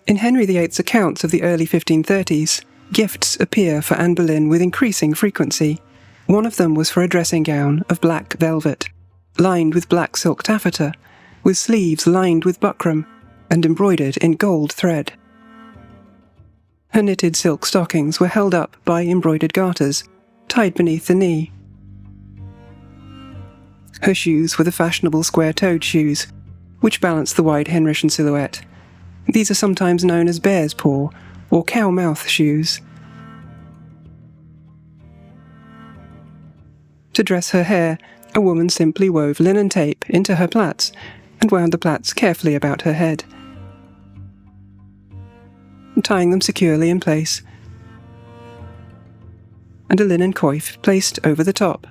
In Henry VIII's accounts of the early 1530s, gifts appear for Anne Boleyn with increasing frequency. One of them was for a dressing gown of black velvet, lined with black silk taffeta, with sleeves lined with buckram and embroidered in gold thread. Her knitted silk stockings were held up by embroidered garters, tied beneath the knee. Her shoes were the fashionable square-toed shoes, which balanced the wide Henrician silhouette. These are sometimes known as bear's paw or cow mouth shoes. To dress her hair, a woman simply wove linen tape into her plaits and wound the plaits carefully about her head, tying them securely in place, and a linen coif placed over the top.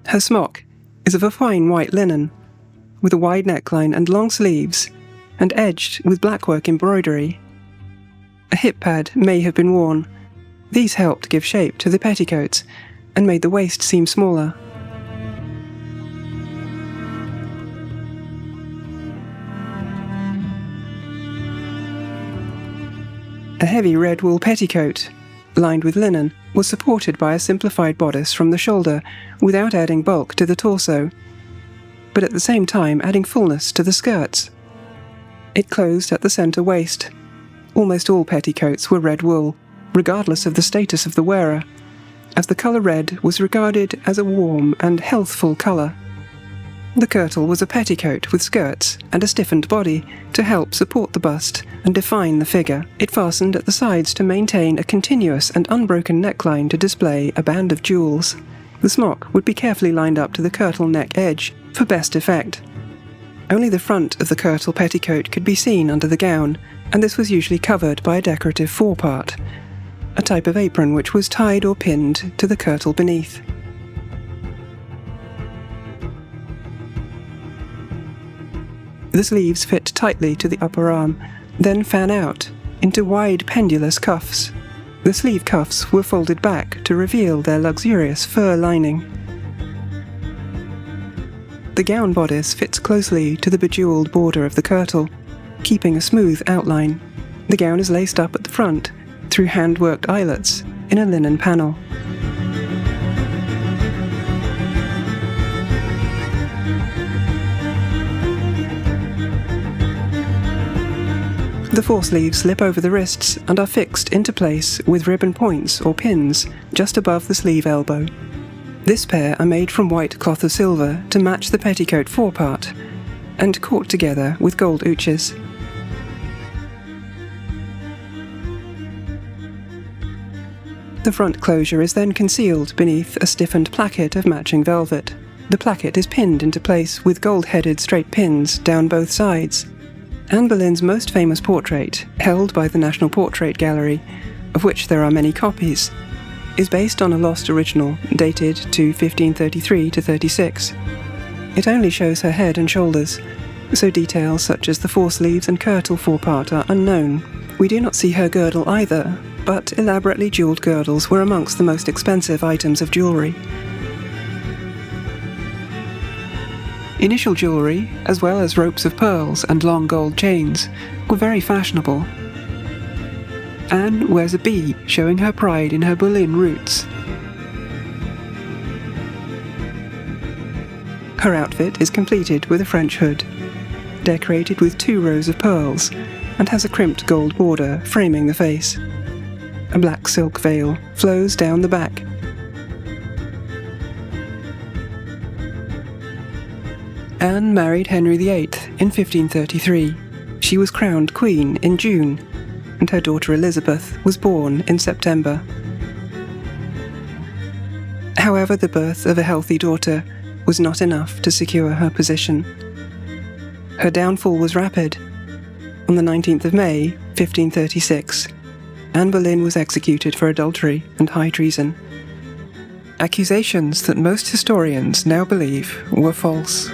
Her smock is of a fine white linen, with a wide neckline and long sleeves, and edged with blackwork embroidery. A hip pad may have been worn. These helped give shape to the petticoats, and made the waist seem smaller. A heavy red wool petticoat, lined with linen, was supported by a simplified bodice from the shoulder, without adding bulk to the torso, but at the same time adding fullness to the skirts. It closed at the centre waist. Almost all petticoats were red wool, regardless of the status of the wearer, as the colour red was regarded as a warm and healthful colour. The kirtle was a petticoat with skirts and a stiffened body to help support the bust and define the figure. It fastened at the sides to maintain a continuous and unbroken neckline to display a band of jewels. The smock would be carefully lined up to the kirtle neck edge for best effect. Only the front of the kirtle petticoat could be seen under the gown, and this was usually covered by a decorative forepart, a type of apron which was tied or pinned to the kirtle beneath. The sleeves fit tightly to the upper arm, then fan out into wide pendulous cuffs. The sleeve cuffs were folded back to reveal their luxurious fur lining. The gown bodice fits closely to the bejewelled border of the kirtle, keeping a smooth outline. The gown is laced up at the front through hand-worked eyelets in a linen panel. The foresleeves slip over the wrists and are fixed into place with ribbon points or pins just above the sleeve elbow. This pair are made from white cloth of silver to match the petticoat forepart, and caught together with gold ouches. The front closure is then concealed beneath a stiffened placket of matching velvet. The placket is pinned into place with gold-headed straight pins down both sides. Anne Boleyn's most famous portrait, held by the National Portrait Gallery, of which there are many copies, is based on a lost original dated to 1533-36. It only shows her head and shoulders, so details such as the foresleeves and kirtle forepart are unknown. We do not see her girdle either, but elaborately jewelled girdles were amongst the most expensive items of jewellery. Initial jewellery, as well as ropes of pearls and long gold chains, were very fashionable. Anne wears a bee showing her pride in her Boleyn roots. Her outfit is completed with a French hood, decorated with 2 rows of pearls, and has a crimped gold border framing the face. A black silk veil flows down the back. Anne married Henry VIII in 1533. She was crowned queen in June, and her daughter Elizabeth was born in September. However, the birth of a healthy daughter was not enough to secure her position. Her downfall was rapid. On the 19th of May, 1536, Anne Boleyn was executed for adultery and high treason. Accusations that most historians now believe were false.